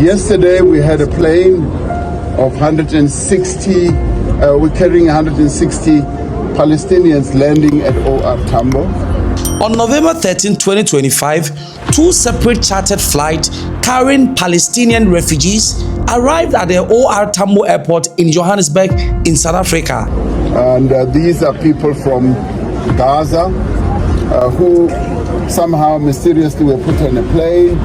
Yesterday we had a plane of 160, we're carrying 160 Palestinians landing at OR Tambo. On November 13, 2025, two separate chartered flights carrying Palestinian refugees arrived at the OR Tambo airport in Johannesburg in South Africa. And these are people from Gaza who somehow mysteriously were put on a plane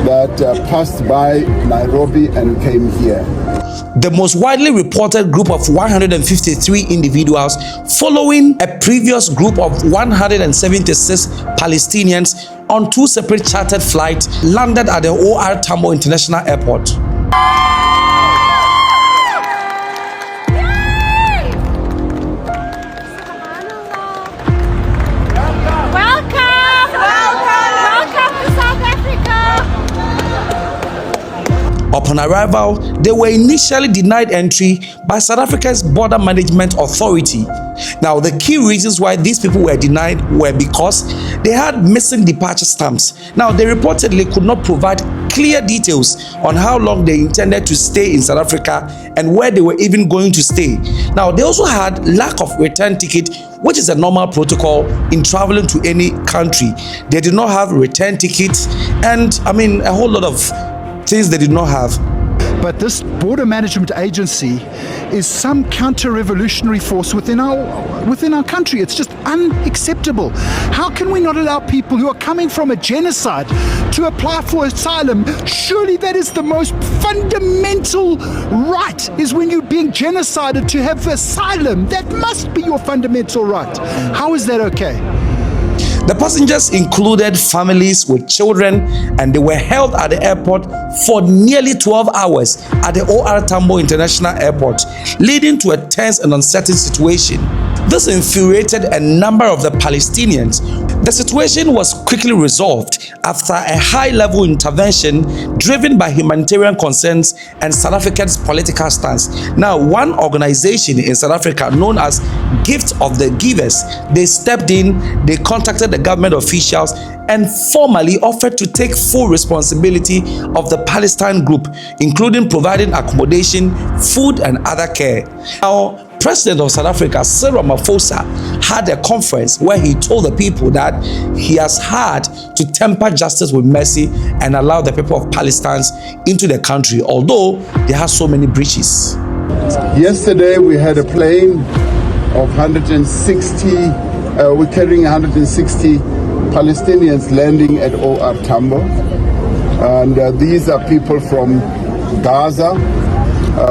that passed by Nairobi and came here. The most widely reported group of 153 individuals, following a previous group of 176 Palestinians on two separate chartered flights, landed at the OR Tambo International Airport. Upon arrival, they were initially denied entry by South Africa's Border Management Authority. Now, the key reasons why these people were denied were because they had missing departure stamps. Now, they reportedly could not provide clear details on how long they intended to stay in South Africa and where they were even going to stay. Now, they also had lack of return ticket, which is a normal protocol in traveling to any country. They did not have return tickets and, a whole lot of things they did not have. But this border management agency is some counter-revolutionary force within our country. It's just unacceptable. How can we not allow people who are coming from a genocide to apply for asylum? Surely that is the most fundamental right, is when you're being genocided to have asylum. That must be your fundamental right. How is that okay? The passengers included families with children, and they were held at the airport for nearly 12 hours at the OR Tambo International Airport, leading to a tense and uncertain situation. This infuriated a number of the Palestinians. The situation was quickly resolved after a high-level intervention driven by humanitarian concerns and South Africa's political stance. Now, one organization in South Africa known as Gift of the Givers, they stepped in, they contacted the government officials and formally offered to take full responsibility of the Palestine group, including providing accommodation, food and other care. Now, President of South Africa, Cyril Ramaphosa, had a conference where he told the people that he has had to temper justice with mercy and allow the people of Palestine into the country, although they have so many breaches. Yesterday we had a plane of 160, we're carrying 160 Palestinians landing at OR Tambo. And these are people from Gaza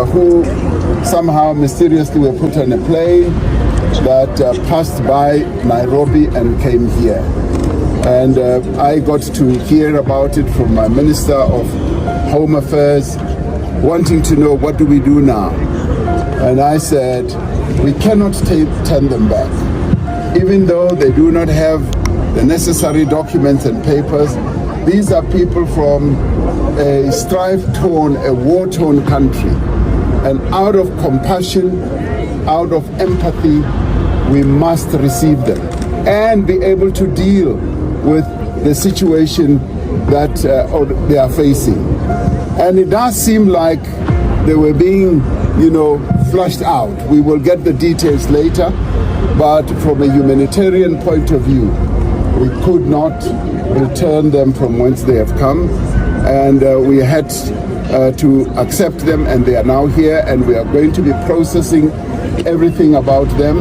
who somehow mysteriously were put on a plane that passed by Nairobi and came here. And I got to hear about it from my Minister of Home Affairs, wanting to know what do we do now. And I said, we cannot turn them back. Even though they do not have the necessary documents and papers, these are people from a strife-torn, a war-torn country. And out of compassion, out of empathy, we must receive them and be able to deal with the situation that they are facing. And it does seem like they were being, flushed out. We will get the details later, but from a humanitarian point of view, we could not return them from whence they have come, and we had to accept them, and they are now here, and we are going to be processing everything about them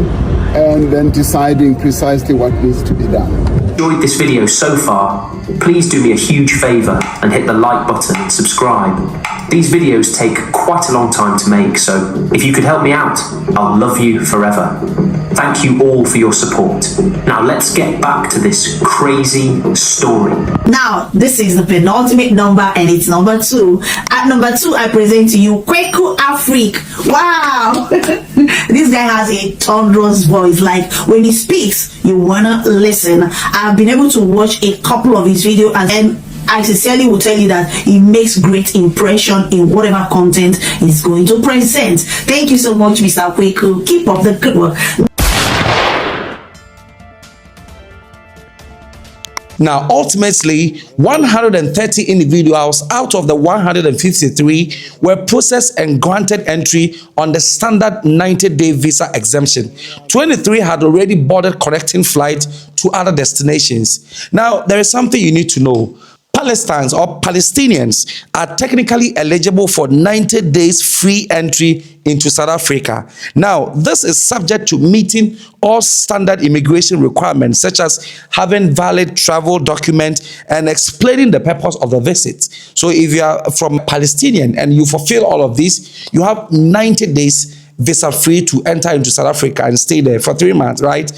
and then deciding precisely what needs to be done. Enjoyed this video so far, please do me a huge favour and hit the like button and subscribe. These videos take quite a long time to make, so if you could help me out, I'll love you forever. Thank you all for your support. Now let's get back to this crazy story. Now, this is the penultimate number and it's number 2. At number 2, I present to you Kweku Afrique. Wow! This guy has a thunderous voice. Like, when he speaks, you wanna listen. I've been able to watch a couple of his videos, and I sincerely will tell you that he makes great impression in whatever content he's going to present. Thank you so much, Mr. Kweku. Keep up the good work. Now, ultimately, 130 individuals out of the 153 were processed and granted entry on the standard 90-day visa exemption. 23 had already boarded connecting flights to other destinations. Now, there is something you need to know. Palestinians are technically eligible for 90 days free entry into South Africa. Now, this is subject to meeting all standard immigration requirements, such as having valid travel document and explaining the purpose of the visit. So if you are from Palestinian and you fulfill all of these, you have 90 days visa free to enter into South Africa and stay there for 3 months, right?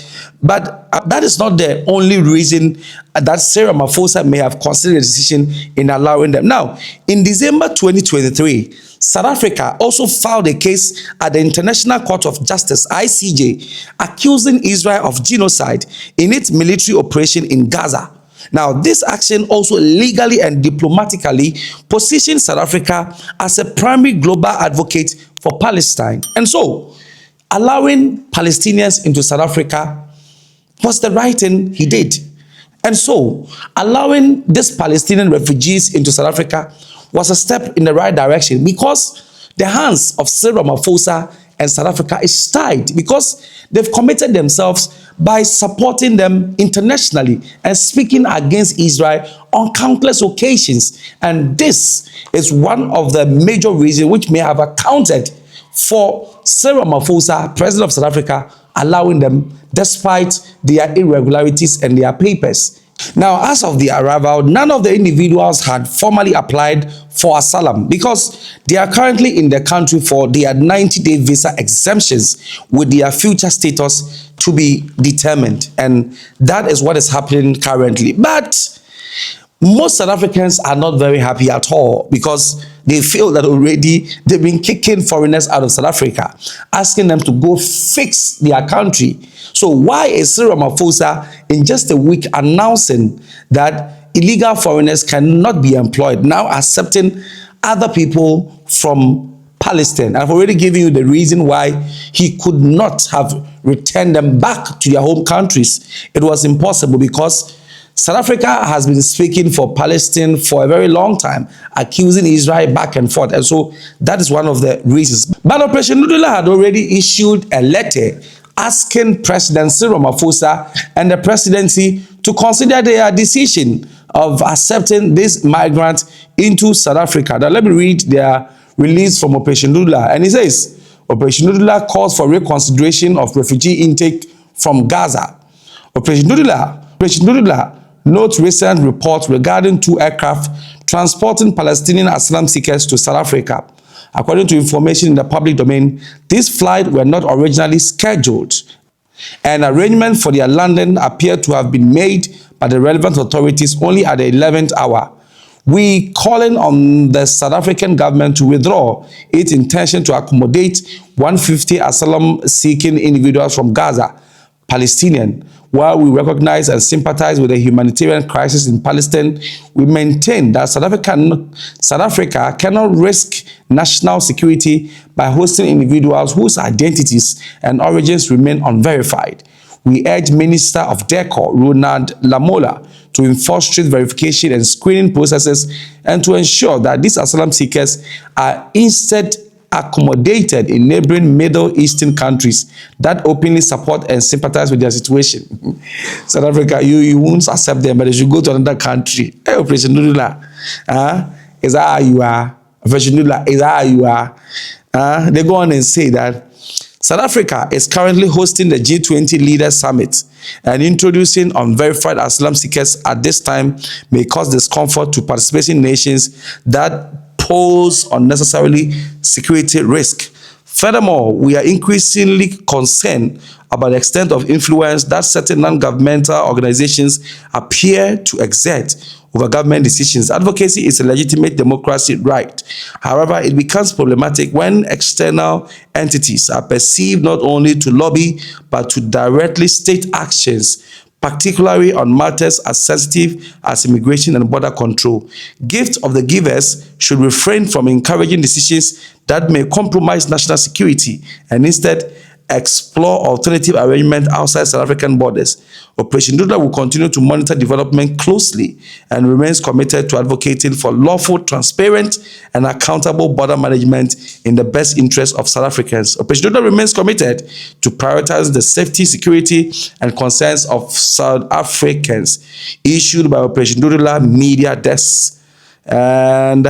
But that is not the only reason that Cyril Ramaphosa may have considered a decision in allowing them. Now, in December 2023, South Africa also filed a case at the International Court of Justice, ICJ, accusing Israel of genocide in its military operation in Gaza. Now, this action also legally and diplomatically positions South Africa as a primary global advocate for Palestine. And so, allowing Palestinians into South Africa was the right thing he did. And so, allowing these Palestinian refugees into South Africa was a step in the right direction, because the hands of Cyril Ramaphosa and South Africa is tied, because they've committed themselves by supporting them internationally and speaking against Israel on countless occasions. And this is one of the major reasons which may have accounted for Cyril Ramaphosa, President of South Africa, allowing them despite their irregularities and their papers. Now, as of the arrival, none of the individuals had formally applied for asylum, because they are currently in the country for their 90-day visa exemptions with their future status to be determined. And that is what is happening currently. But most South Africans are not very happy at all, because they feel that already they've been kicking foreigners out of South Africa, asking them to go fix their country. So why is Cyril Ramaphosa in just a week announcing that illegal foreigners cannot be employed, now accepting other people from Palestine? I've already given you the reason why he could not have returned them back to their home countries. It was impossible, because South Africa has been speaking for Palestine for a very long time, accusing Israel back and forth. And so that is one of the reasons. But Operation Dudula had already issued a letter asking President Cyril Ramaphosa and the presidency to consider their decision of accepting these migrants into South Africa. Now let me read their release from Operation Dudula. And it says, Operation Dudula calls for reconsideration of refugee intake from Gaza. Operation Dudula notes recent reports regarding 2 aircraft transporting Palestinian asylum seekers to South Africa. According to information in the public domain, these flights were not originally scheduled. An arrangement for their landing appeared to have been made by the relevant authorities only at the 11th hour. We calling on the South African government to withdraw its intention to accommodate 150 asylum-seeking individuals from Gaza, Palestinian. While we recognize and sympathize with the humanitarian crisis in Palestine, we maintain that South Africa cannot risk national security by hosting individuals whose identities and origins remain unverified. We urge Minister of Decor, Ronald Lamola, to enforce strict verification and screening processes, and to ensure that these asylum seekers are instead accommodated in neighboring Middle Eastern countries that openly support and sympathize with their situation. South Africa, you won't accept them, but they should go to another country. Hey, Operation Dudula, is that how you are? Operation Dudula, is that how you are? They go on and say that South Africa is currently hosting the G20 Leaders Summit, and introducing unverified asylum seekers at this time may cause discomfort to participating nations that pose unnecessarily security risk. Furthermore, we are increasingly concerned about the extent of influence that certain non-governmental organizations appear to exert over government decisions. Advocacy is a legitimate democratic right. However, it becomes problematic when external entities are perceived not only to lobby, but to directly state actions, particularly on matters as sensitive as immigration and border control. Gift of the givers should refrain from encouraging decisions that may compromise national security, and instead explore alternative arrangement outside South African borders. Operation Dudula will continue to monitor development closely and remains committed to advocating for lawful, transparent, and accountable border management in the best interest of South Africans. Operation Dudula remains committed to prioritize the safety, security, and concerns of South Africans. Issued by Operation Dudula Media Desk. And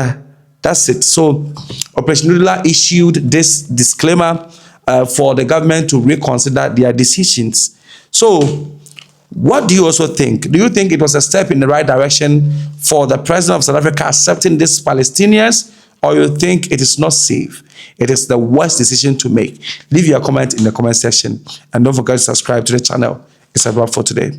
that's it. So Operation Dudula issued this disclaimer for the government to reconsider their decisions. So what do you also think? Do you think it was a step in the right direction for the president of South Africa accepting these Palestinians, or you think it is not safe? It is the worst decision to make. Leave your comment in the comment section, and don't forget to subscribe to the channel. It's a wrap for today.